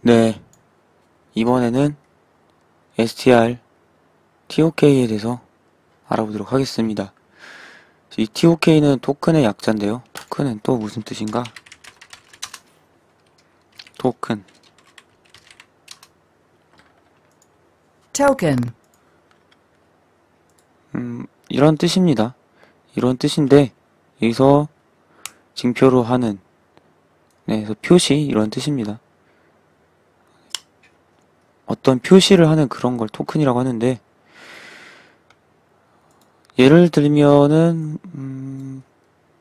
네, 이번에는 str TOK에 대해서 알아보도록 하겠습니다. 이 TOK는 토큰의 약자인데요. 토큰은 또 무슨 뜻인가? 토큰. token, 이런 뜻입니다. 이런 뜻인데, 여기서 징표로 하는, 네, 그래서 표시, 이런 뜻입니다. 어떤 표시를 하는 그런 걸 토큰이라고 하는데, 예를 들면은,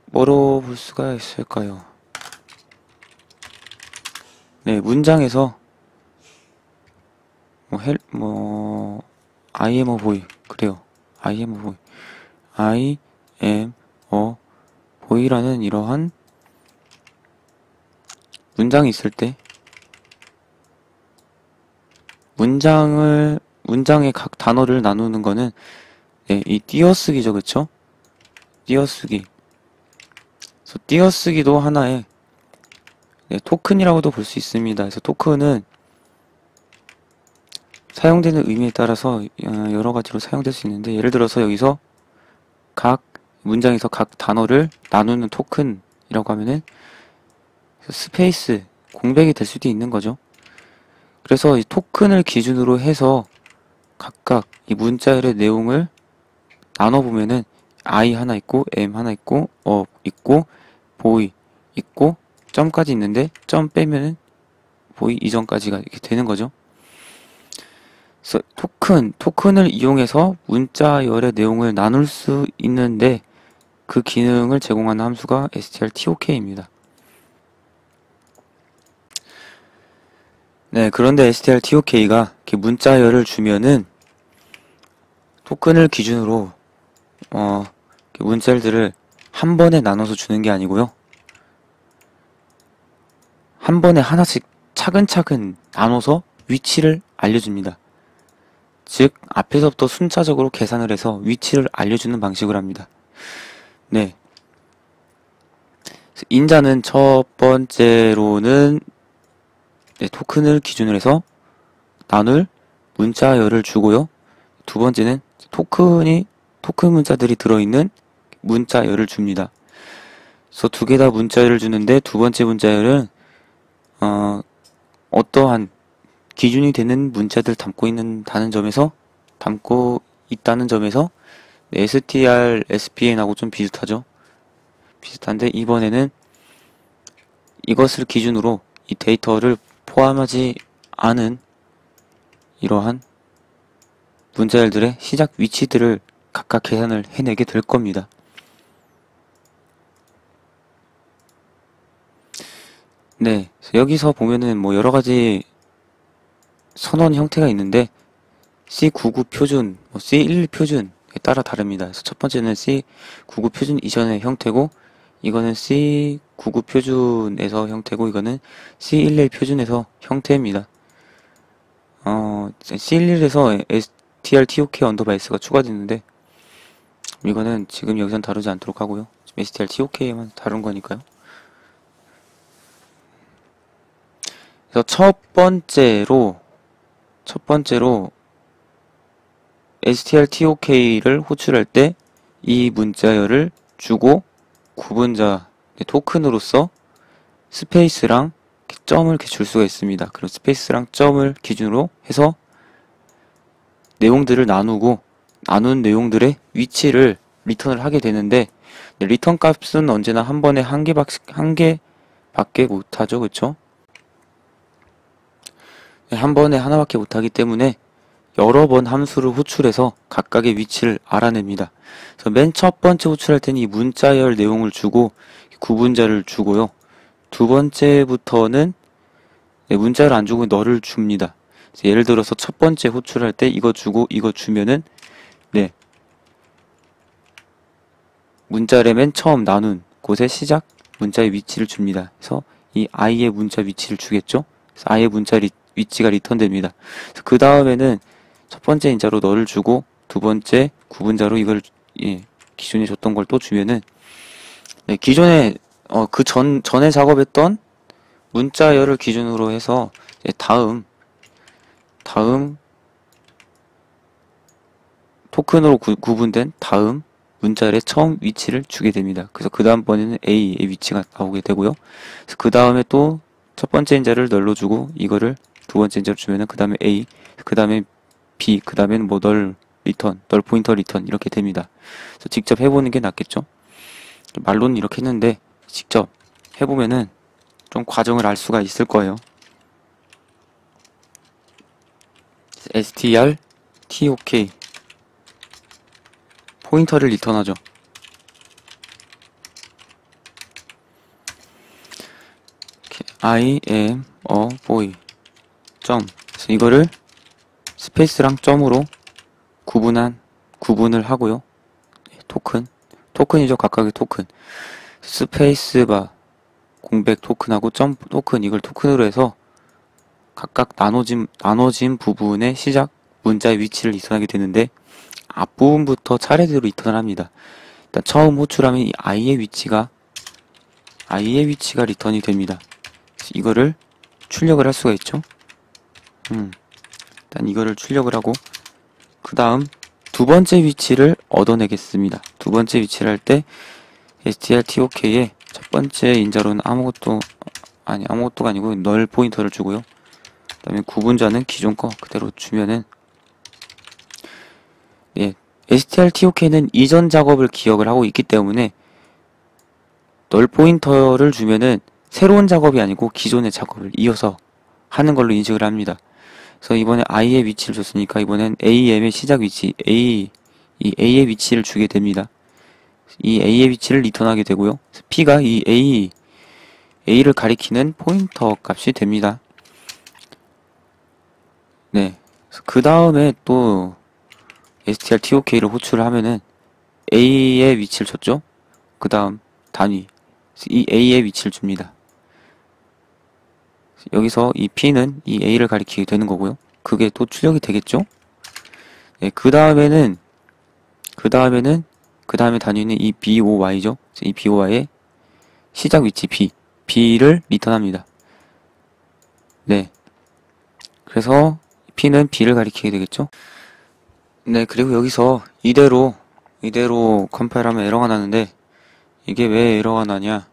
뭐로 볼 수가 있을까요? 네, 문장에서, I am a boy. 그래요. I am a boy. I am a boy라는 이러한 문장이 있을 때, 문장의 각 단어를 나누는 거는, 네, 이 띄어쓰기죠, 그쵸? 띄어쓰기. 그래서 띄어쓰기도 하나의, 네, 토큰이라고도 볼 수 있습니다. 그래서 토큰은 사용되는 의미에 따라서 여러 가지로 사용될 수 있는데, 예를 들어서 여기서 각 문장에서 각 단어를 나누는 토큰이라고 하면은 스페이스, 공백이 될 수도 있는 거죠. 그래서 이 토큰을 기준으로 해서 각각 이 문자열의 내용을 나눠보면은 I 하나 있고 M 하나 있고 있고 보이 있고 점까지 있는데 점 빼면은 보이 이전까지가 이렇게 되는 거죠. 그래서 토큰을 이용해서 문자열의 내용을 나눌 수 있는데 그 기능을 제공하는 함수가 strTOK입니다. 네, 그런데 strTOK가 이렇게 문자열을 주면은 토큰을 기준으로 이렇게 문자열들을 한 번에 나눠서 주는 게 아니고요. 한 번에 하나씩 차근차근 나눠서 위치를 알려줍니다. 즉, 앞에서부터 순차적으로 계산을 해서 위치를 알려주는 방식을 합니다. 네. 인자는 첫 번째로는 네, 토큰을 기준으로 해서 나눌 문자열을 주고요. 두 번째는 토큰 문자들이 들어있는 문자열을 줍니다. 그래서 두 개 다 문자열을 주는데 두 번째 문자열은 어떠한 기준이 되는 문자들 담고 있다는 점에서 str, spn하고 좀 비슷하죠. 비슷한데 이번에는 이것을 기준으로 이 데이터를 포함하지 않은 이러한 문자열들의 시작 위치들을 각각 계산을 해내게 될 겁니다. 네, 여기서 보면은 뭐 여러 가지 선언 형태가 있는데 C99 표준, C11 표준에 따라 다릅니다. 그래서 첫 번째는 C99 표준 이전의 형태고 이거는 C99 표준에서 형태고 이거는 C11 표준에서 형태입니다. C11에서 strtok 언더바 s가 추가됐는데 이거는 지금 여기선 다루지 않도록 하고요. 지금 strtok만 다룬 거니까요. 그래서 첫 번째로 strtok를 호출할 때 이 문자열을 주고 구분자 토큰으로서 스페이스랑 점을 이렇게 줄 수가 있습니다. 그럼 스페이스랑 점을 기준으로 해서 내용들을 나눈 내용들의 위치를 리턴을 하게 되는데 리턴 값은 언제나 한 번에 한 개밖에 못하죠, 그쵸? 한 번에 하나밖에 못하기 때문에 여러 번 함수를 호출해서 각각의 위치를 알아냅니다. 그래서 맨 첫 번째 호출할 때는 이 문자열 내용을 주고 구분자를 주고요. 두 번째부터는 문자를 안 주고 너를 줍니다. 예를 들어서 첫 번째 호출할 때 이거 주고 이거 주면은 네 문자를 맨 처음 나눈 곳의 시작 문자의 위치를 줍니다. 그래서 이 i의 문자 위치를 주겠죠. 그래서 i의 문자 위치가 리턴됩니다. 그 다음에는 첫 번째 인자로 너를 주고 두 번째 구분자로 이걸 기존에 줬던 걸 또 주면은 기존에 전에 작업했던 문자열을 기준으로 해서 다음 토큰으로 구분된 다음 문자열의 처음 위치를 주게 됩니다. 그래서 그 다음번에는 A의 위치가 나오게 되고요. 그래서 그 다음에 또 첫 번째 인자를 널로 주고 이거를 두 번째 인자로 주면은 그 다음에 A, 그 다음에 B, 그 다음에는 뭐 널 포인터 리턴 이렇게 됩니다. 그래서 직접 해보는 게 낫겠죠? 말로는 이렇게 했는데 직접 해보면은 좀 과정을 알 수가 있을 거예요. str, tok 포인터를 리턴하죠. I am a boy. 점. 그래서 이거를 스페이스랑 점으로 구분을 하고요. 토큰이죠. 각각의 토큰. 스페이스바, 공백 토큰하고 점 토큰, 이걸 토큰으로 해서 각각 나눠진 부분의 시작 문자의 위치를 리턴하게 되는데, 앞부분부터 차례대로 리턴을 합니다. 일단 처음 호출하면 이 i의 위치가 리턴이 됩니다. 이거를 출력을 할 수가 있죠. 일단 이거를 출력을 하고 그 다음 두 번째 위치를 얻어내겠습니다. 두 번째 위치를 할 때 strtok의 첫 번째 인자로는 아무것도가 아니고 널 포인터를 주고요. 그 다음에 구분자는 기존 거 그대로 주면은, strtok는 이전 작업을 기억을 하고 있기 때문에 널 포인터를 주면은 새로운 작업이 아니고 기존의 작업을 이어서 하는 걸로 인식을 합니다. 그래서 이번에 i의 위치를 줬으니까 이번엔 am의 시작 위치, 이 a의 위치를 주게 됩니다. 이 a의 위치를 리턴하게 되고요. p가 이 a를 가리키는 포인터 값이 됩니다. 네. 그 다음에 또 strtok를 호출을 하면은 a의 위치를 줬죠. 그 다음 단위, 이 a의 위치를 줍니다. 여기서 이 p는 이 a를 가리키게 되는 거고요. 그게 또 출력이 되겠죠? 네, 그 다음에 단위는 이 boy죠. 이 boy의 시작 위치 b를 리턴합니다. 네. 그래서 p는 b를 가리키게 되겠죠? 네, 그리고 여기서 이대로 컴파일하면 에러가 나는데, 이게 왜 에러가 나냐?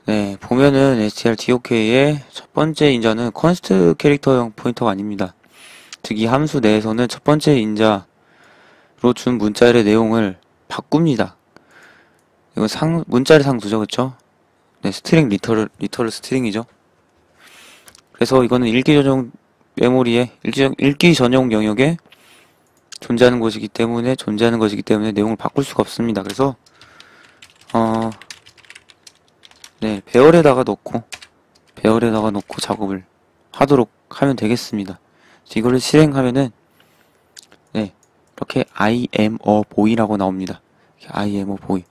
네, 보면은 strtok의 첫 번째 인자는 컨스트 캐릭터형 포인터가 아닙니다. 즉, 이 함수 내에서는 첫 번째 인자로 준 문자열의 내용을 바꿉니다. 이건 문자열의 상수죠, 그쵸? 네, 스트링 리터럴 스트링이죠. 그래서 이거는 읽기 전용 영역에 존재하는 것이기 때문에 내용을 바꿀 수가 없습니다. 그래서 배열에다가 넣고 작업을 하도록 하면 되겠습니다. 이거를 실행하면은 이렇게 I am a boy라고 나옵니다. I am a boy.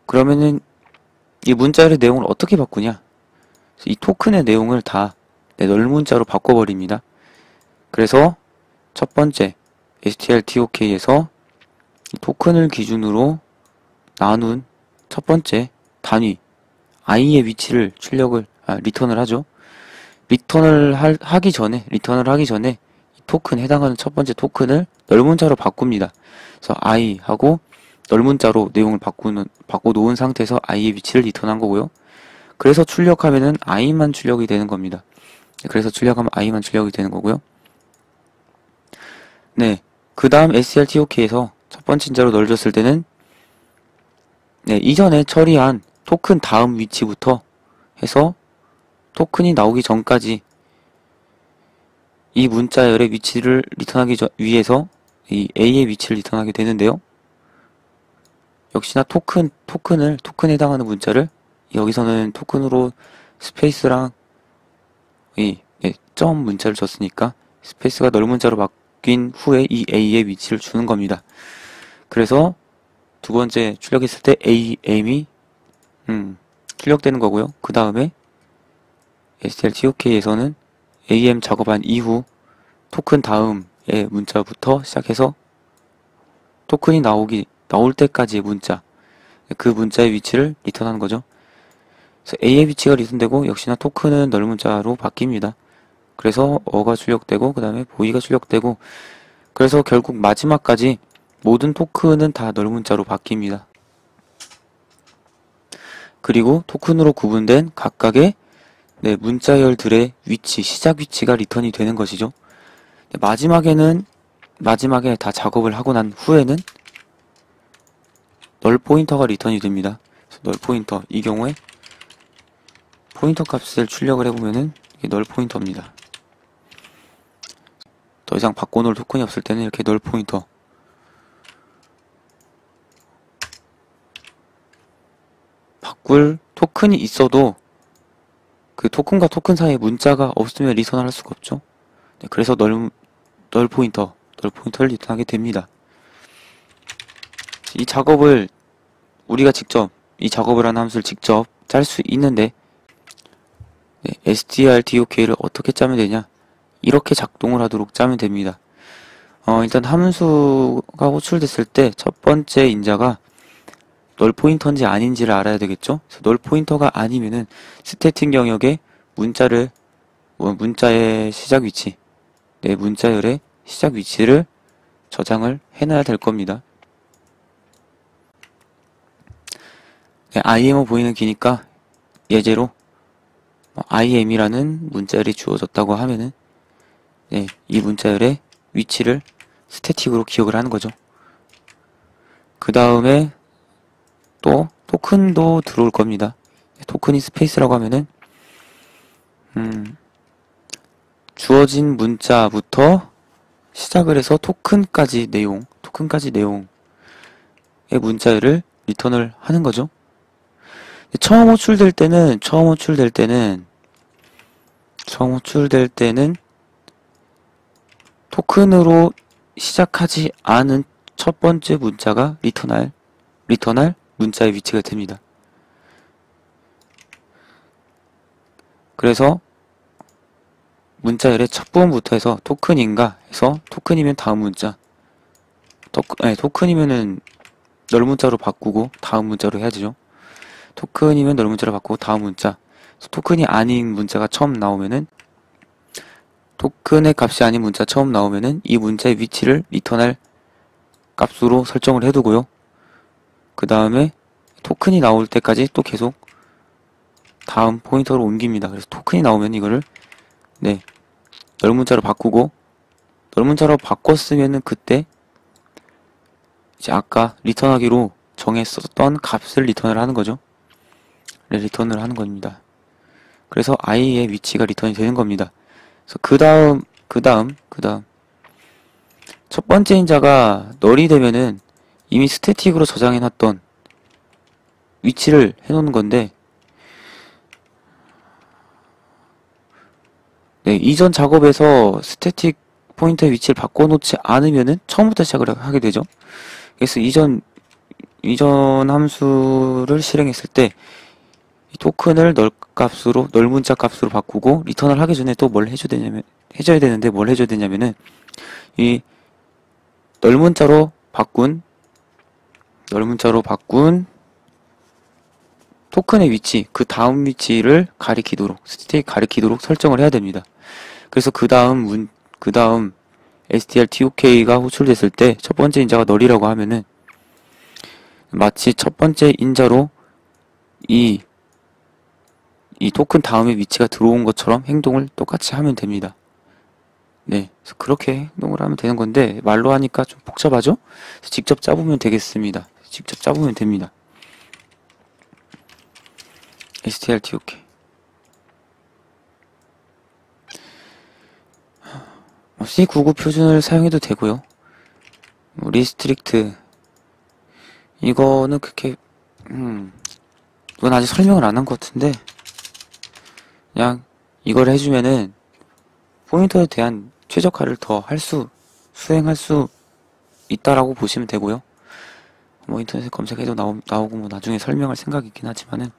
그러면은 이 문자열의 내용을 어떻게 바꾸냐? 이 토큰의 내용을 다 널문자로 바꿔버립니다. 그래서 첫 번째 strtok에서 토큰을 기준으로 나눈 첫 번째 단위 i의 위치를 리턴을 하죠. 리턴을 하기 전에 이 토큰 해당하는 첫 번째 토큰을 널문자로 바꿉니다. 그래서 i하고 널문자로 내용을 바꿔놓은 상태에서 i의 위치를 리턴한 거고요. 그래서 출력하면은 i만 출력이 되는 겁니다. 그래서 출력하면 i만 출력이 되는 거고요. 네, 그 다음 strtok에서 첫 번째 인자로 널 줬을 때는 이전에 처리한 토큰 다음 위치부터 해서 토큰이 나오기 전까지 이 문자열의 위치를 리턴하기 위해서 이 a의 위치를 리턴하게 되는데요. 역시나 토큰에 해당하는 문자를 여기서는 토큰으로 스페이스랑 점 문자를 줬으니까 스페이스가 널 문자로 바뀐 후에 이 a의 위치를 주는 겁니다. 그래서 두 번째 출력했을 때 am이 출력되는 거고요. 그 다음에 strtok에서는 am 작업한 이후 토큰 다음의 문자부터 시작해서 토큰이 나올 때까지의 문자, 그 문자의 위치를 리턴하는 거죠. 그래서 A의 위치가 리턴되고 역시나 토큰은 넓은 자로 바뀝니다. 그래서 어가 출력되고 그 다음에 보이가 출력되고 그래서 결국 마지막까지 모든 토큰은 다 넓은 자로 바뀝니다. 그리고 토큰으로 구분된 각각의 문자열들의 위치, 시작 위치가 리턴이 되는 것이죠. 마지막에 다 작업을 하고 난 후에는 널 포인터가 리턴이 됩니다. 그래서 널 포인터, 이 경우에 포인터 값을 출력을 해보면은 이게 널 포인터입니다. 더 이상 바꿔놓을 토큰이 없을 때는 이렇게 널 포인터. 바꿀 토큰이 있어도 그 토큰과 토큰 사이에 문자가 없으면 리턴을 할 수가 없죠. 그래서 널 포인터를 리턴하게 됩니다. 이 작업을 우리가 직접 이 작업을 하는 함수를 직접 짤 수 있는데 strtok를 어떻게 짜면 되냐? 이렇게 작동을 하도록 짜면 됩니다. 일단 함수가 호출됐을 때 첫 번째 인자가 널 포인터인지 아닌지를 알아야 되겠죠? 그래서 널 포인터가 아니면은 스태틱 영역에 문자의 시작 위치, 문자열의 시작 위치를 저장을 해놔야 될 겁니다. IMO 보이는 키니까 예제로 IM이라는 문자열이 주어졌다고 하면은 이 문자열의 위치를 스태틱으로 기억을 하는 거죠. 그 다음에 또 토큰도 들어올 겁니다. 토큰이 스페이스라고 하면은 주어진 문자부터 시작을 해서 토큰까지 내용의 문자열을 리턴을 하는 거죠. 처음 호출될 때는 토큰으로 시작하지 않은 첫 번째 문자가 리턴할 문자의 위치가 됩니다. 그래서 문자열의 첫 부분부터 해서 토큰인가 해서 토큰이면 다음 문자, 토큰이면은 널 문자로 바꾸고 다음 문자로 해야 되죠. 토큰이면 널 문자로 바꾸고 다음 문자. 토큰이 아닌 문자가 처음 나오면은 토큰의 값이 아닌 문자 처음 나오면은 이 문자의 위치를 리턴할 값으로 설정을 해두고요. 그 다음에 토큰이 나올 때까지 또 계속 다음 포인터로 옮깁니다. 그래서 토큰이 나오면 이거를 널 문자로 바꾸고 널 문자로 바꿨으면은 그때 이제 아까 리턴하기로 정했었던 값을 리턴을 하는 거죠. 리턴을 하는 겁니다. 그래서 i의 위치가 리턴이 되는 겁니다. 그래서 그 다음 첫 번째 인자가 널이 되면은 이미 스태틱으로 저장해놨던 위치를 해놓는 건데 이전 작업에서 스태틱 포인터의 위치를 바꿔놓지 않으면은 처음부터 시작을 하게 되죠. 그래서 이전 함수를 실행했을 때 이 토큰을 널 문자 값으로 바꾸고 리턴을 하기 전에 또 뭘 해줘야 되냐면은 이 널 문자로 바꾼 토큰의 위치, 그 다음 위치를 스태틱 가리키도록 설정을 해야 됩니다. 그래서 그 다음 strtok가 호출됐을 때 첫 번째 인자가 널이라고 하면은 마치 첫 번째 인자로 이 토큰 다음에 위치가 들어온 것처럼 행동을 똑같이 하면 됩니다. 그래서 그렇게 행동을 하면 되는 건데 말로 하니까 좀 복잡하죠? 직접 짜보면 되겠습니다. 직접 짜보면 됩니다. strtok C99 표준을 사용해도 되고요. 리스트릭트 이거는 그렇게 이건 아직 설명을 안 한 것 같은데 그냥 이걸 해주면은 포인터에 대한 최적화를 더 수행할 수 있다라고 보시면 되고요. 인터넷에 검색해도 나오고 나중에 설명할 생각이 있긴 하지만은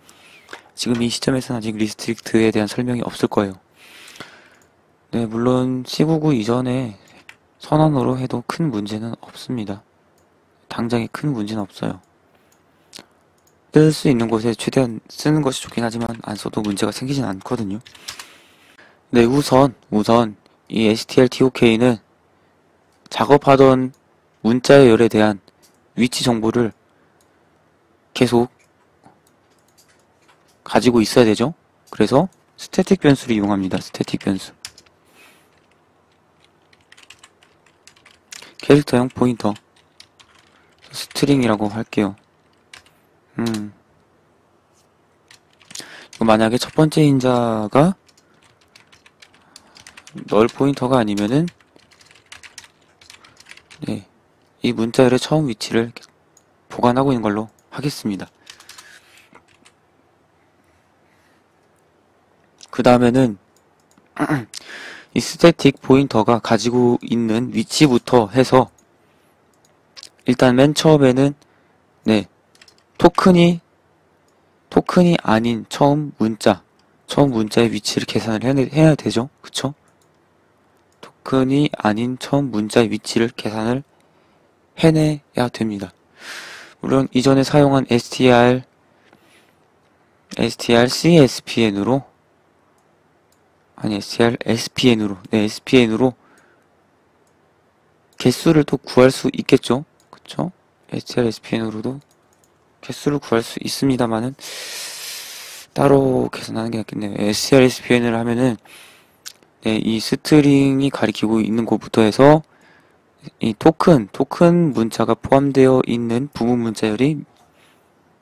지금 이 시점에서는 아직 리스트릭트에 대한 설명이 없을 거예요. 물론 C99 이전에 선언으로 해도 큰 문제는 없습니다. 당장에 큰 문제는 없어요. 쓸 수 있는 곳에 최대한 쓰는 것이 좋긴 하지만 안 써도 문제가 생기진 않거든요. 네, 우선 이 STL-TOK는 작업하던 문자의 열에 대한 위치 정보를 계속 가지고 있어야 되죠. 그래서 스태틱 변수를 이용합니다. 스태틱 변수. 캐릭터형 포인터. 스트링이라고 할게요. 만약에 첫 번째 인자가 널 포인터가 아니면은, 네, 이 문자열의 처음 위치를 보관하고 있는 걸로 하겠습니다. 그 다음에는 이 스태틱 포인터가 가지고 있는 위치부터 해서 일단 맨 처음에는 네, 토큰이 아닌 처음 문자의 위치를 계산을 해야 되죠. 그쵸? 토큰이 아닌 처음 문자의 위치를 계산을 해내야 됩니다. 물론 이전에 사용한 SPN으로 개수를 또 구할 수 있겠죠. 그쵸? SPN으로도 개수를 구할 수 있습니다만은 따로 계산하는 게 낫겠네요. SPN을 하면은 네, 이 스트링이 가리키고 있는 곳부터 해서 이 토큰 문자가 포함되어 있는 부분 문자열이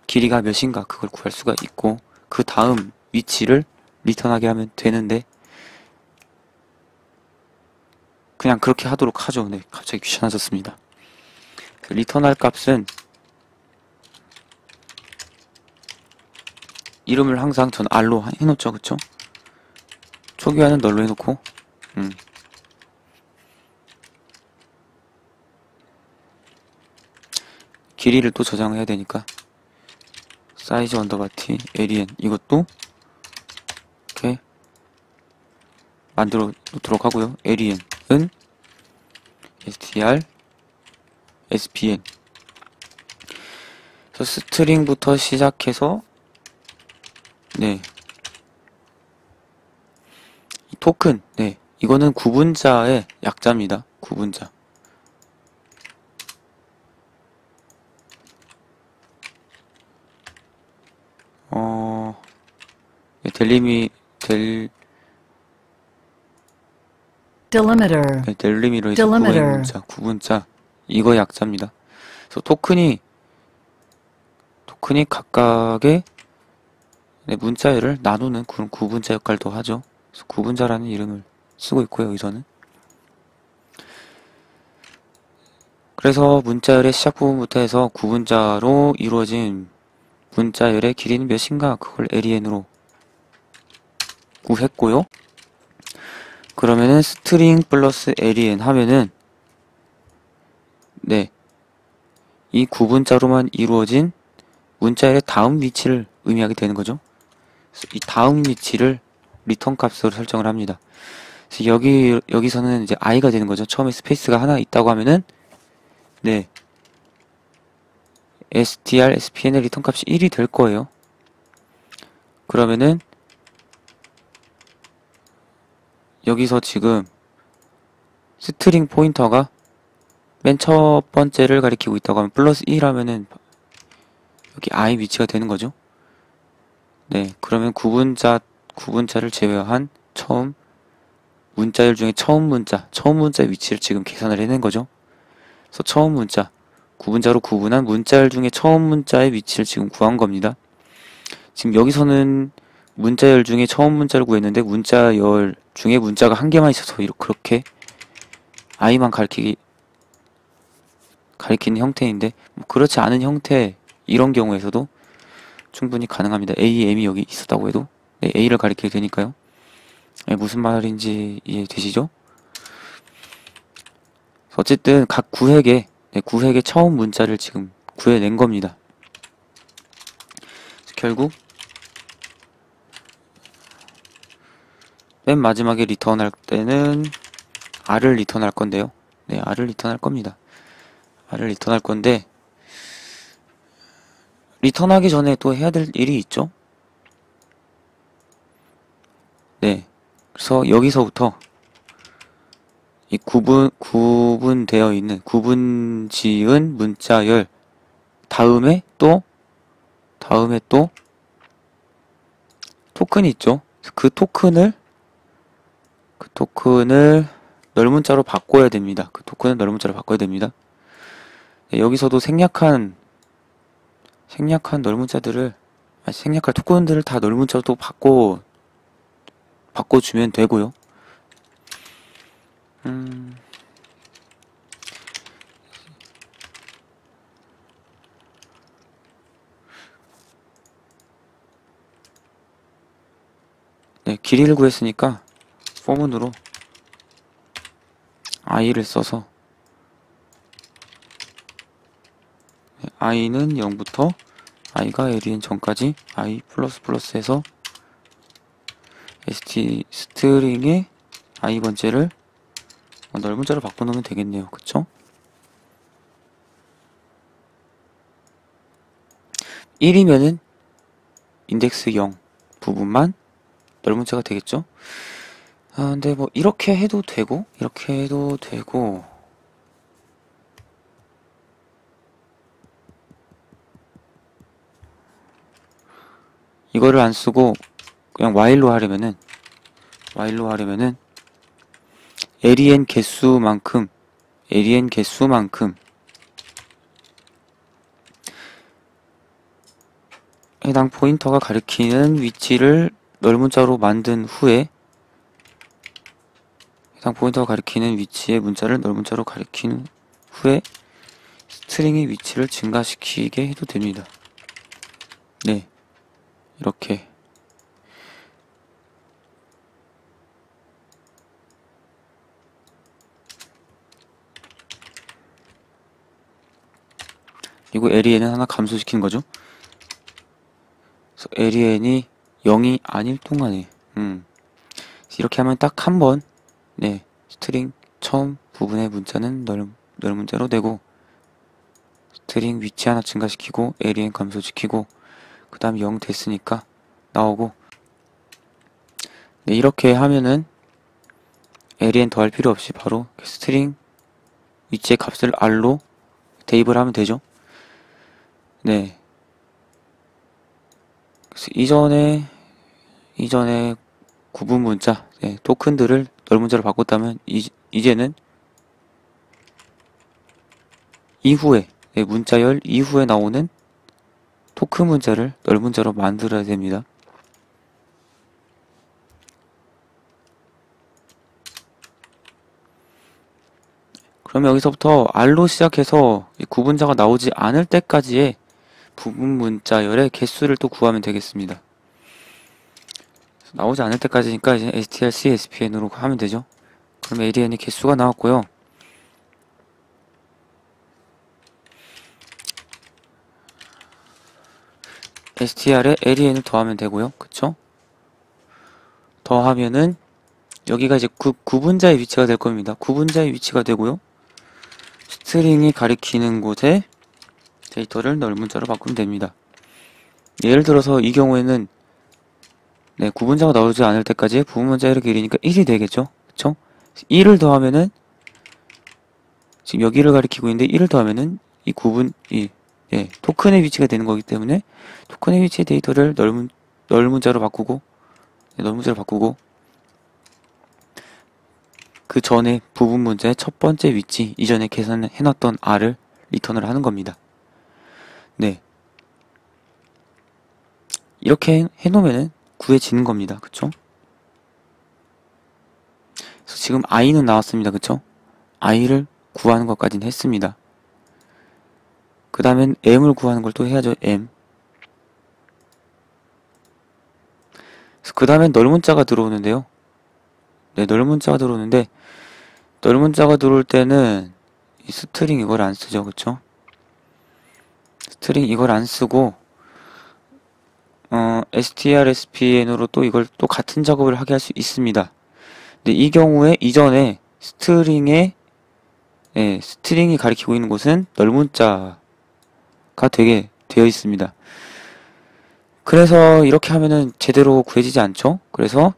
길이가 몇인가 그걸 구할 수가 있고 그 다음 위치를 리턴하게 하면 되는데 그냥 그렇게 하도록 하죠. 네, 갑자기 귀찮아졌습니다. 리턴할 값은 이름을 항상 전 R로 해놓죠. 그쵸? 초기화는 널로 해놓고 길이를 또 저장해야 되니까 사이즈 언더바 t alien 이것도 이렇게 만들어 놓도록 하고요. alien은 str spn 그래서 스트링부터 시작해서 네, 이 토큰 네, 이거는 구분자의 약자입니다. 구분자. 델리미터에서 구분자 이거 약자입니다. 그래서 토큰이 각각의 네, 문자열을 나누는 그런 구분자 역할도 하죠. 그래서 구분자라는 이름을 쓰고 있고요. 여기서는 그래서 문자열의 시작 부분부터 해서 구분자로 이루어진 문자열의 길이는 몇인가 그걸 alien으로 구했고요. 그러면은 스트링 플러스 alien 하면은 네, 이 구분자로만 이루어진 문자열의 다음 위치를 의미하게 되는 거죠. 그래서 이 다음 위치를 리턴 값으로 설정을 합니다. 그래서 여기서는 이제 i가 되는 거죠. 처음에 스페이스가 하나 있다고 하면은 네, str, spn의 리턴 값이 1이 될 거예요. 그러면은 여기서 지금 스트링 포인터가 맨 첫 번째를 가리키고 있다고 하면 플러스 1하면은 여기 i 위치가 되는 거죠. 네, 그러면 구분자를 제외한 처음 문자열 중에 처음 문자의 위치를 지금 계산을 해낸 거죠. 그래서 처음 문자, 구분자로 구분한 문자열 중에 처음 문자의 위치를 지금 구한 겁니다. 지금 여기서는 문자열 중에 처음 문자를 구했는데 문자열 중에 문자가 한 개만 있어서 그렇게 i만 가리키는 형태인데 뭐 그렇지 않은 형태 이런 경우에서도 충분히 가능합니다. m이 여기 있었다고 해도 네, a를 가리키게 되니까요. 네, 무슨 말인지 이해되시죠? 어쨌든 각 구획의 처음 문자를 지금 구해낸 겁니다. 결국 맨 마지막에 리턴할 때는 R을 리턴할 건데요. 네, R을 리턴할 겁니다. R을 리턴할 건데 리턴하기 전에 또 해야 될 일이 있죠. 네. 그래서 여기서부터 이 구분되어 있는 구분 지은 문자열 다음에 또 토큰이 있죠. 그 토큰을 널문자로 바꿔야 됩니다. 그 토큰을 널문자로 바꿔야 됩니다. 네, 여기서도 생략한 생략할 토큰들을 다 널문자로 또 바꿔주면 되고요. 네, 길이를 구했으니까 포문으로 i를 써서 i는 0부터 i가 len 전까지 i 해서 스트링의 i 번째를 넓은자로 바꿔놓으면 되겠네요. 그쵸? 1이면은 인덱스 0 부분만 넓은자가 되겠죠? 근데 뭐 이렇게 해도 되고 이거를 안 쓰고 그냥 while로 하려면은 len 개수만큼 해당 포인터가 가리키는 위치를 널문자로 만든 후에 해당 포인터가 가리키는 위치의 문자를 널문자로 가리킨 후에 스트링의 위치를 증가시키게 해도 됩니다. 네, 이렇게 그리고 len은 하나 감소시킨 거죠. 그래서 len이 0이 아닐 동안에 이렇게 하면 딱 한 번 네, 스트링 처음 부분의 문자는 널문자로 되고 스트링 위치 하나 증가시키고 len 감소시키고 그 다음 0 됐으니까 나오고 네, 이렇게 하면은 len 더할 필요 없이 바로 스트링 위치의 값을 r로 대입을 하면 되죠. 네. 그래서 이전에 구분 문자, 네, 토큰들을 널문자로 바꿨다면 이제는 이후에 네, 문자열 이후에 나오는 토큰 문자를 널문자로 만들어야 됩니다. 그러면 여기서부터 r로 시작해서 구분자가 나오지 않을 때까지의 부분 문자열의 개수를 또 구하면 되겠습니다. 나오지 않을 때까지니까 이제 strc spn으로 하면 되죠. 그럼 len이 개수가 나왔고요. str에 len을 더하면 되고요. 그쵸? 더하면은 여기가 이제 구분자의 위치가 될 겁니다. 구분자의 위치가 되고요. 스트링이 가리키는 곳에 데이터를 널문자로 바꾸면 됩니다. 예를 들어서 이 경우에는 네, 구분자가 나오지 않을 때까지 부분문자의 길이니까 1이 되겠죠? 그쵸? 1을 더하면은 지금 여기를 가리키고 있는데 1을 더하면은 예, 토큰의 위치가 되는 거기 때문에 토큰의 위치의 데이터를 널문자로 바꾸고 그 전에 부분 문자의 첫 번째 위치 이전에 계산해놨던 r을 리턴을 하는 겁니다. 네, 이렇게 해놓으면은 구해지는 겁니다. 그쵸? 그래서 지금 i는 나왔습니다. 그쵸? i를 구하는 것까지는 했습니다. 그 다음엔 m을 구하는 걸 또 해야죠. m. 그 다음엔 널문자가 들어오는데요. 네, 널문자가 들어오는데 널문자가 들어올 때는 이 스트링 이걸 안 쓰죠. 그쵸? 스트링 이걸 안 쓰고 strspn으로 또 이걸 또 같은 작업을 하게 할 수 있습니다. 근데 이 경우에 이전에 스트링이 가리키고 있는 곳은 널문자가 되어 있습니다. 그래서 이렇게 하면은 제대로 구해지지 않죠? 그래서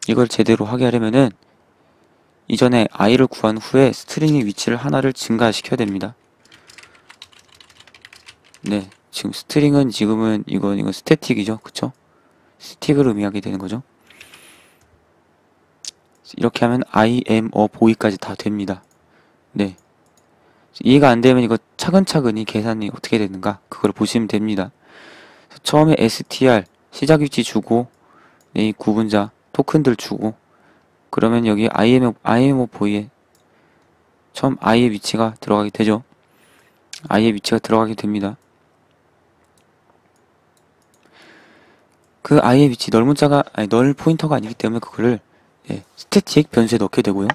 이걸 제대로 하게 하려면은 이전에 i를 구한 후에 스트링의 위치를 하나를 증가시켜야 됩니다. 네, 지금 스트링은 지금은 이건 스태틱이죠, 그쵸? 스틱을 의미하게 되는 거죠. 이렇게 하면 I am a boy까지 다 됩니다. 네, 이해가 안 되면 이거 차근차근히 계산이 어떻게 되는가 그걸 보시면 됩니다. 처음에 str 시작 위치 주고 네, 이 구분자 토큰들 주고 그러면 여기 I am a boy에 처음 i의 위치가 들어가게 되죠. i의 위치가 들어가게 됩니다. 그 i의 위치 널 문자가 아니 널 포인터가 아니기 때문에 그거를 스태틱 변수에 넣게 되고요.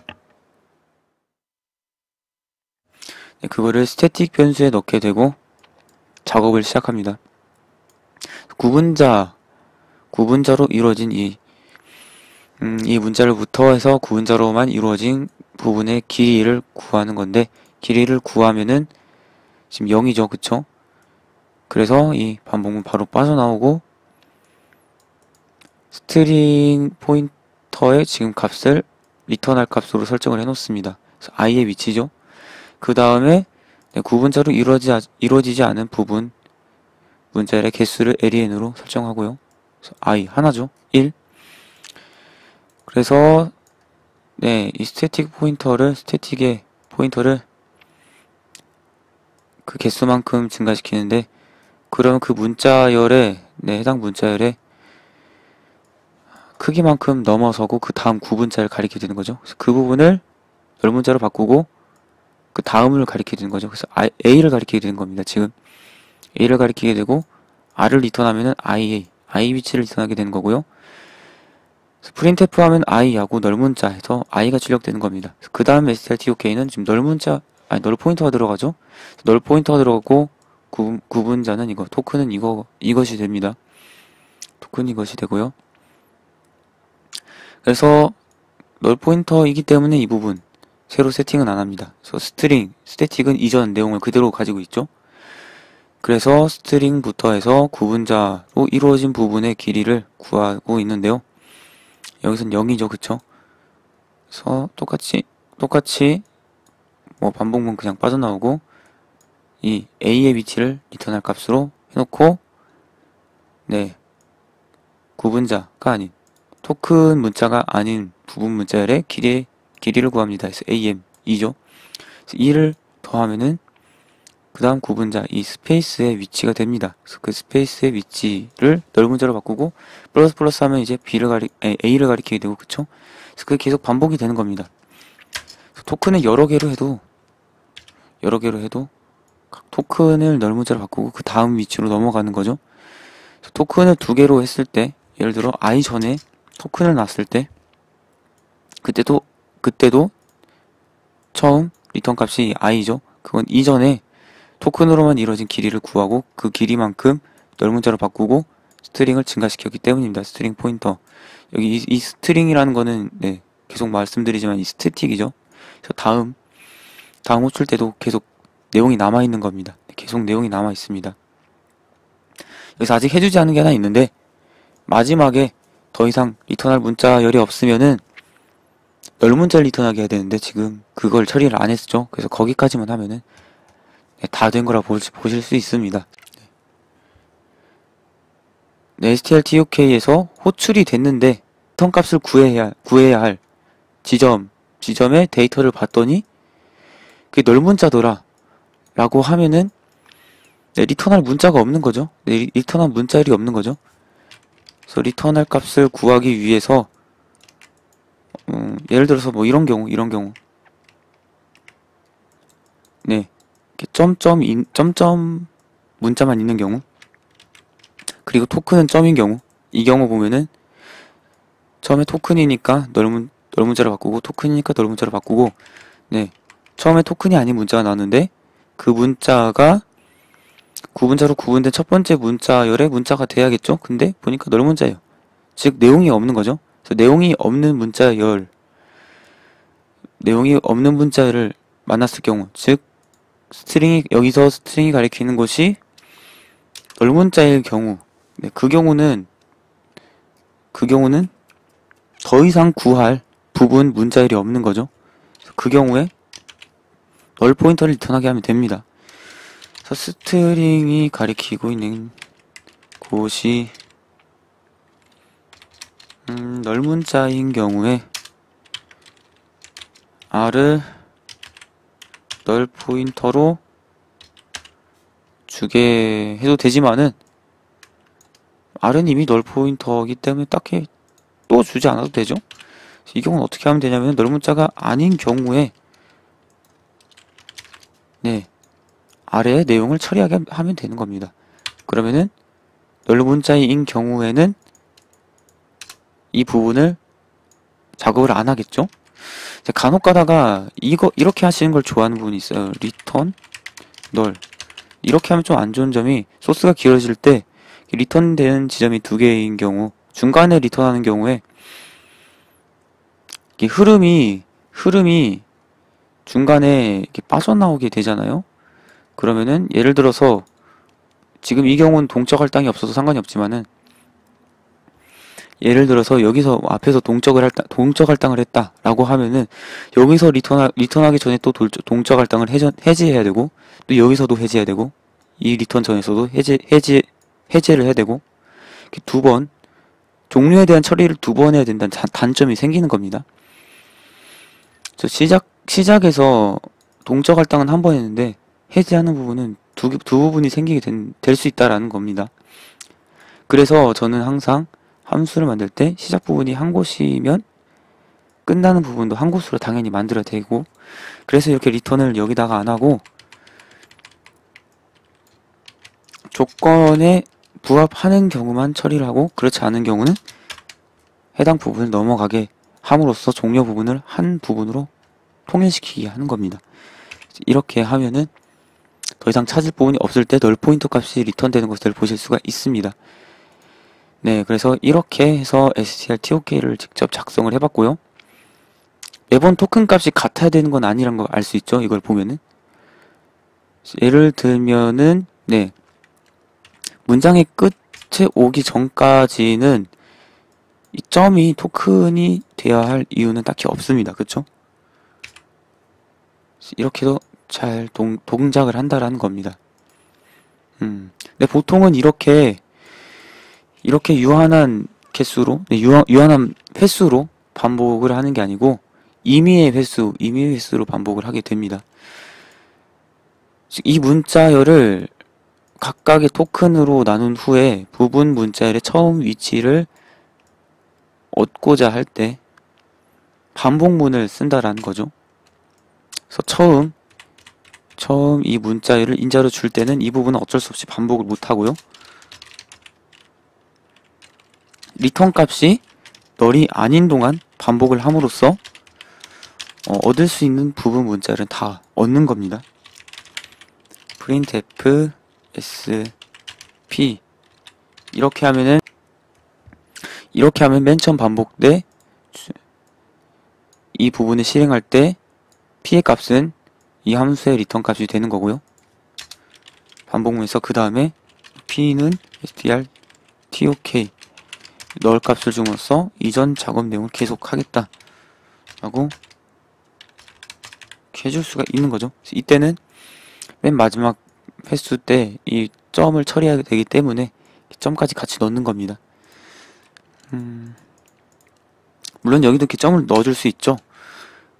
네, 그거를 스태틱 변수에 넣게 되고 작업을 시작합니다. 구분자로 이루어진 이 문자를부터 해서 구분자로만 이루어진 부분의 길이를 구하는 건데 길이를 구하면은 지금 0이죠, 그쵸? 그래서 이 반복문 바로 빠져나오고 스트링 포인터의 지금 값을 리턴할 값으로 설정을 해놓습니다. 그래서 i의 위치죠. 그 다음에 구분자로 이루어지지 않은 부분 문자열의 개수를 len으로 설정하고요. 그래서 i 하나죠. 1. 그래서 이 스태틱의 포인터를 그 개수만큼 증가시키는데 그러면 그 문자열의 해당 문자열의 크기만큼 넘어서고 그 다음 구분자를 가리게 되는 거죠. 그래서 그 부분을 열문자로 바꾸고 그 다음을 가리게 되는 거죠. 그래서 a를 가리키게 되는 겁니다. 지금 a를 가리키게 되고 r을 리턴하면은 i 위치를 리턴하게 되는 거고요. 프린트f 하면 i하고 널문자 해서 i가 출력되는 겁니다. 그 다음 strtok는 지금 널 포인터가 들어가죠. 널 포인터가 들어가고 구분자는 이거 토큰은 이것이 됩니다. 토큰 이것이 되고요. 그래서 널 포인터이기 때문에 이 부분 새로 세팅은 안 합니다. 그래서 스태틱은 이전 내용을 그대로 가지고 있죠. 그래서 스트링부터 해서 구분자로 이루어진 부분의 길이를 구하고 있는데요. 여기선 0이죠, 그쵸? 그래서 똑같이 뭐 반복문 그냥 빠져나오고 이 a의 위치를 리턴할 값으로 해놓고 구분자가 아닌 토큰 문자가 아닌 부분 문자열의 길이를 구합니다. 그래서 am 2죠. 그래서 2를 더하면은 그 다음 구분자 이 스페이스의 위치가 됩니다. 그래서 그 스페이스의 위치를 널 문자로 바꾸고 플러스 하면 이제 a를 가리키게 되고 그쵸? 그래서 그게 계속 반복이 되는 겁니다. 토큰을 여러 개로 해도 각 토큰을 널 문자로 바꾸고 그 다음 위치로 넘어가는 거죠. 토큰을 두 개로 했을 때 예를 들어 i 전에 토큰을 놨을 때 그때도 처음 리턴 값이 i죠. 그건 이전에 토큰으로만 이루어진 길이를 구하고 그 길이만큼 널 문자로 바꾸고 스트링을 증가시켰기 때문입니다. 스트링 포인터. 여기 이 스트링이라는 거는 계속 말씀드리지만 이 스태틱이죠. 그래서 다음 호출 때도 계속 내용이 남아 있는 겁니다. 계속 내용이 남아 있습니다. 여기서 아직 해주지 않은 게 하나 있는데 마지막에 더 이상 리턴할 문자열이 없으면은 널 문자를 리턴하게 해야 되는데 지금 그걸 처리를 안 했죠. 그래서 거기까지만 하면은 다 된 거라 보실 수 있습니다. strtuk에서 호출이 됐는데 리턴 값을 구해야 할 지점의 데이터를 봤더니 그게 널 문자더라 라고 하면은 리턴할 문자가 없는 거죠. 리턴할 문자열이 없는 거죠. 그래서 리턴할 값을 구하기 위해서 예를 들어서 뭐 이런 경우 이렇게 점점 문자만 있는 경우 그리고 토큰은 점인 경우 이 경우 보면은 처음에 토큰이니까 널 문자로 바꾸고 토큰이니까 널 문자로 바꾸고 처음에 토큰이 아닌 문자가 나왔는데 그 문자가 구분자로 구분된 첫 번째 문자열의 문자가 돼야겠죠? 근데 보니까 널 문자예요. 즉 내용이 없는 거죠. 그래서 내용이 없는 문자열을 만났을 경우 즉 여기서 스트링이 가리키는 것이 널 문자일 경우 네, 그 경우는 더 이상 구할 부분 문자열이 없는 거죠. 그 경우에 널 포인터를 리턴하게 하면 됩니다. 그래서 스트링이 가리키고 있는 곳이 널 문자인 경우에 r을 널 포인터로 주게 해도 되지만은 r은 이미 널 포인터이기 때문에 딱히 또 주지 않아도 되죠. 이 경우는 어떻게 하면 되냐면 널 문자가 아닌 경우에 네, 아래의 내용을 처리하게 하면 되는 겁니다. 그러면은 널 문자인 경우에는 이 부분을 작업을 안 하겠죠? 간혹 가다가 이렇게 하시는 걸 좋아하는 분이 있어요. 리턴 널 이렇게 하면 좀 안 좋은 점이 소스가 길어질 때 리턴되는 지점이 두 개인 경우 중간에 리턴하는 경우에 흐름이 중간에 이렇게 빠져나오게 되잖아요. 그러면은 예를 들어서 지금 이 경우는 동적 할당이 없어서 상관이 없지만은 예를 들어서 여기서 앞에서 동적 할당을 했다라고 하면은 여기서 리턴하기 전에 또 동적 할당을 해지해야 되고 또 여기서도 해지해야 되고 이 리턴 전에서도 해제를 해야 되고 두 번 종류에 대한 처리를 두 번 해야 된다는 단점이 생기는 겁니다. 시작에서 동적 할당은 한 번 했는데 해제하는 부분은 두 부분이 생기게 될 수 있다라는 겁니다. 그래서 저는 항상 함수를 만들 때 시작 부분이 한 곳이면 끝나는 부분도 한 곳으로 당연히 만들어야 되고 그래서 이렇게 리턴을 여기다가 안 하고 조건에 부합하는 경우만 처리를 하고 그렇지 않은 경우는 해당 부분을 넘어가게 함으로써 종료 부분을 한 부분으로 통일시키게 하는 겁니다. 이렇게 하면은 더 이상 찾을 부분이 없을 때 널 포인터 값이 리턴되는 것을 보실 수가 있습니다. 네, 그래서 이렇게 해서 strTOK를 직접 작성을 해봤고요. 매번 토큰 값이 같아야 되는 건 아니란 걸 알 수 있죠. 이걸 보면은 예를 들면은 네, 문장의 끝에 오기 전까지는 이 점이 토큰이 돼야 할 이유는 딱히 없습니다. 그쵸? 이렇게도 잘 동작을 한다라는 겁니다. 근데 보통은 이렇게 유한한 개수로, 유한한 횟수로 반복을 하는 게 아니고 임의의 횟수로 반복을 하게 됩니다. 이 문자열을 각각의 토큰으로 나눈 후에 부분 문자열의 처음 위치를 얻고자 할 때 반복문을 쓴다라는 거죠. 그래서 처음 이 문자열을 인자로 줄 때는 이 부분은 어쩔 수 없이 반복을 못 하고요. 리턴 값이 널이 아닌 동안 반복을 함으로써 얻을 수 있는 부분 문자열은 다 얻는 겁니다. printf sp 이렇게 하면 맨 처음 반복돼 이 부분을 실행할 때 p의 값은 이 함수의 리턴 값이 되는 거고요. 반복문에서 그 다음에 p는 str tok 널 값을 줌으로써 이전 작업 내용을 계속하겠다 라고 해줄 수가 있는 거죠. 이때는 맨 마지막 횟수 때 이 점을 처리하게 되기 때문에 점까지 같이 넣는 겁니다. 물론 여기도 이렇게 점을 넣어줄 수 있죠.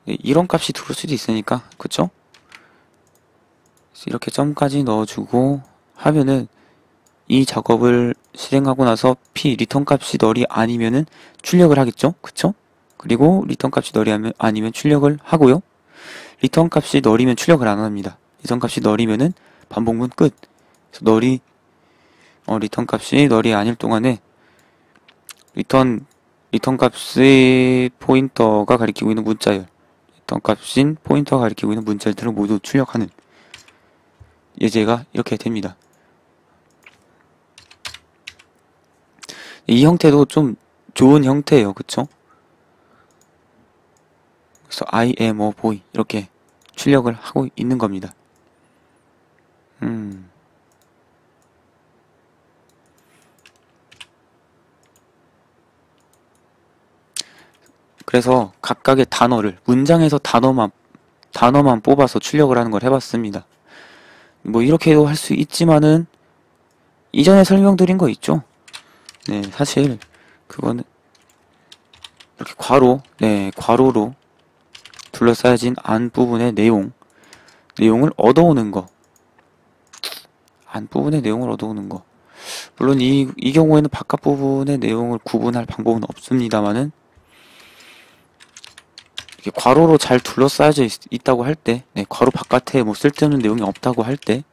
이런 값이 들어올 수도 있으니까 그쵸? 이렇게 점까지 넣어주고 하면은 이 작업을 실행하고 나서 p 리턴 값이 널이 아니면은 출력을 하겠죠? 그쵸? 그리고 리턴 값이 널이 아니면 출력을 하고요. 리턴 값이 널이면 출력을 안 합니다. 리턴 값이 널이면은 반복문 끝. 그래서 리턴 값이 널이 아닐 동안에 리턴 값의 포인터가 가리키고 있는 문자열, 리턴 값인 포인터가 가리키고 있는 문자열들을 모두 출력하는 예제가 이렇게 됩니다. 이 형태도 좀 좋은 형태예요. 그쵸? 그래서 I am a boy 이렇게 출력을 하고 있는 겁니다. 그래서 각각의 단어를 문장에서 단어만 뽑아서 출력을 하는 걸 해봤습니다. 뭐 이렇게도 할 수 있지만은 이전에 설명드린 거 있죠? 네, 사실 그거는 이렇게 괄호로 둘러싸여진 안 부분의 내용을 얻어오는 거. 안 부분의 내용을 얻어오는 거. 물론 이 경우에는 바깥 부분의 내용을 구분할 방법은 없습니다만은 이렇게 괄호로 잘 둘러싸여져 있다고 할 때, 네, 괄호 바깥에 뭐 쓸데없는 내용이 없다고 할 때,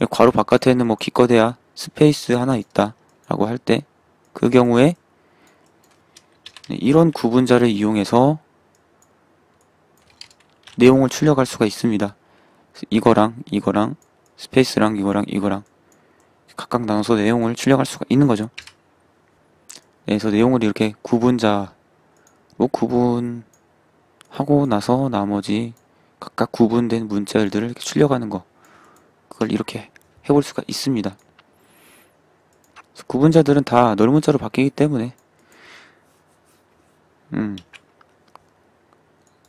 괄호 바깥에는 뭐 기껏해야 스페이스 하나 있다라고 할 때, 그 경우에 네, 이런 구분자를 이용해서 내용을 출력할 수가 있습니다. 이거랑 스페이스랑 이거랑 각각 나눠서 내용을 출력할 수가 있는 거죠. 네, 그래서 내용을 이렇게 구분자로 구분하고 나서 나머지 각각 구분된 문자열들을 이렇게 출력하는 거, 그걸 이렇게 해볼 수가 있습니다. 구분자들은 다 널 문자로 바뀌기 때문에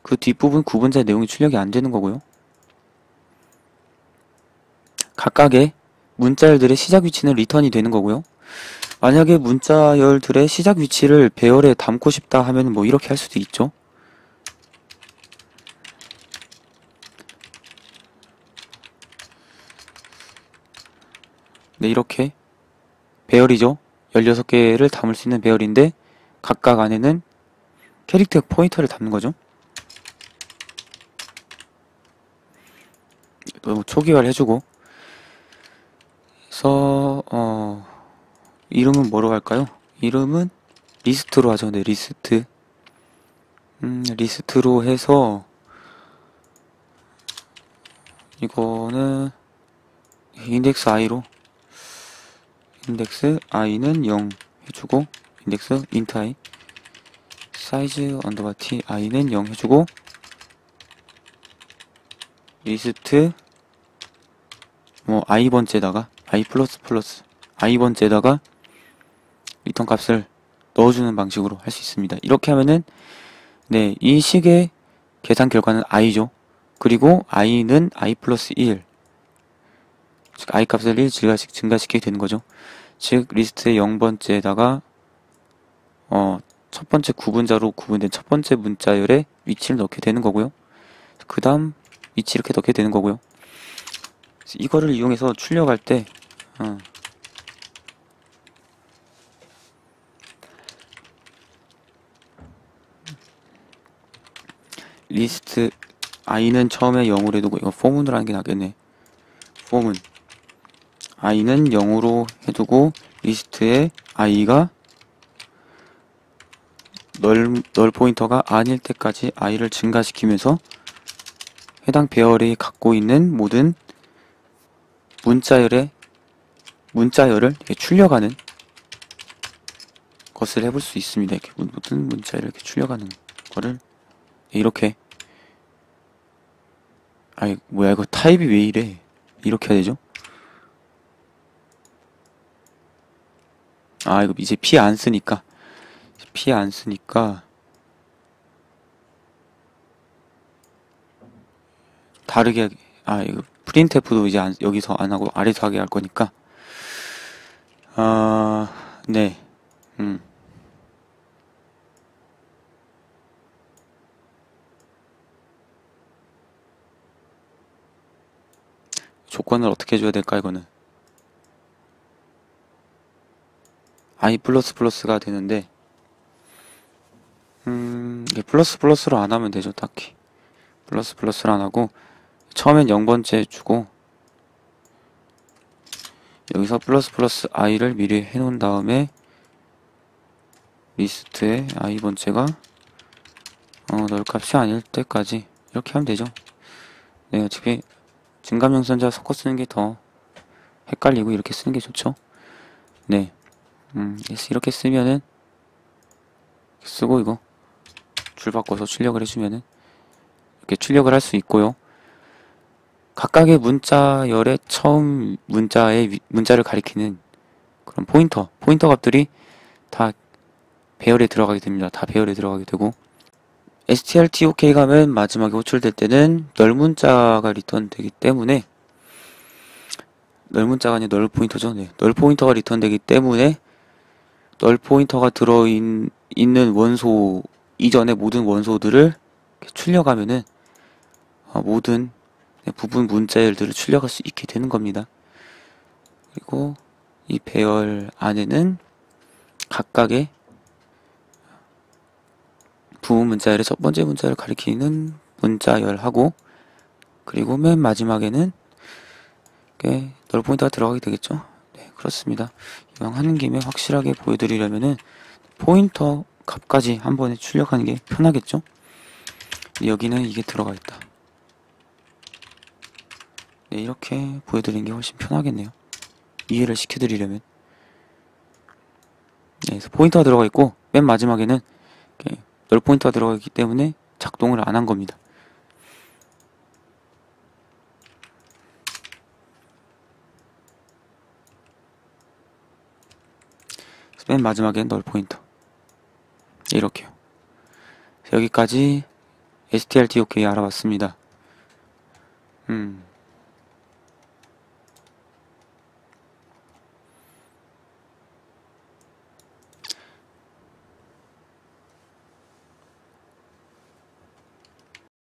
그 뒷부분 구분자의 내용이 출력이 안 되는 거고요. 각각의 문자열들의 시작 위치는 리턴이 되는 거고요. 만약에 문자열들의 시작 위치를 배열에 담고 싶다 하면 뭐 이렇게 할 수도 있죠. 네, 이렇게 배열이죠. 16개를 담을 수 있는 배열인데 각각 안에는 캐릭터 포인터를 담는 거죠. 초기화를 해주고, 그래서 이름은 뭐로 할까요? 이름은 리스트로 하죠. 네, 리스트. 리스트로 해서 이거는 인덱스 i는 0 해주고, 인덱스 int i 사이즈 언더바 t i는 0 해주고, 리스트 뭐 i번째다가 i번째다가 리턴 값을 넣어주는 방식으로 할 수 있습니다. 이렇게 하면은 네, 이 식의 계산 결과는 i죠. 그리고 i는 i 플러스 1, 즉 i 값을 1 증가시키게 되는 거죠. 즉 리스트의 0번째에다가 첫 번째 구분자로 구분된 첫 번째 문자열의 위치를 넣게 되는 거고요. 그 다음 위치 이렇게 넣게 되는 거고요. 이거를 이용해서 출력할 때 리스트 i는 처음에 0으로 해두고, 이거 포문으로 하는 게 낫겠네. 포문 i는 0으로 해두고 리스트에 i가 널 포인터가 아닐 때까지 i를 증가시키면서 해당 배열이 갖고 있는 모든 문자열을 이렇게 출력하는 것을 해볼 수 있습니다. 이렇게 모든 문자열을 이렇게 출력하는 거를 이렇게, 아이 뭐야 이거 타입이 왜 이래? 이렇게 해야 되죠? 아, 이거 이제 피 안 쓰니까 다르게 이거 프린트F도 이제 여기서 안 하고 아래서 하게 할 거니까 네. 조건을 어떻게 해줘야 될까, 이거는. i++가 되는데, 이게 플러스로 안 하면 되죠, 딱히. 플러스로 안 하고, 처음엔 0번째 주고, 여기서 플러스 i를 미리 해놓은 다음에, 리스트에 i번째가, 널 값이 아닐 때까지, 이렇게 하면 되죠. 네, 어차피, 증감연산자 섞어 쓰는 게 더 헷갈리고 이렇게 쓰는 게 좋죠. 네. 이렇게 쓰면은 쓰고 이거 줄 바꿔서 출력을 해주면은 이렇게 출력을 할 수 있고요. 각각의 문자열의 처음 문자를 가리키는 그런 포인터 값들이 다 배열에 들어가게 됩니다. 다 배열에 들어가게 되고 strtok 가면 마지막에 호출될 때는 널 문자가 리턴 되기 때문에 널 문자가 아니라 널 포인터죠. 네. 널 포인터가 리턴 되기 때문에 널 포인터가 있는 원소 이전의 모든 원소들을 출력하면은 모든 부분 문자열들을 출력할 수 있게 되는 겁니다. 그리고 이 배열 안에는 각각의 부분 문자열의 첫 번째 문자를 가리키는 문자열하고 그리고 맨 마지막에는 널 포인터가 들어가게 되겠죠. 네, 그렇습니다. 이왕 하는 김에 확실하게 보여드리려면은 포인터 값까지 한 번에 출력하는 게 편하겠죠. 여기는 이게 들어가 있다. 네, 이렇게 보여드리는 게 훨씬 편하겠네요. 이해를 시켜드리려면. 네, 그래서 포인터가 들어가 있고 맨 마지막에는 널 포인터가 들어가 있기 때문에 작동을 안 한 겁니다. 맨 마지막엔 널 포인터. 이렇게요. 여기까지 strtok 알아봤습니다.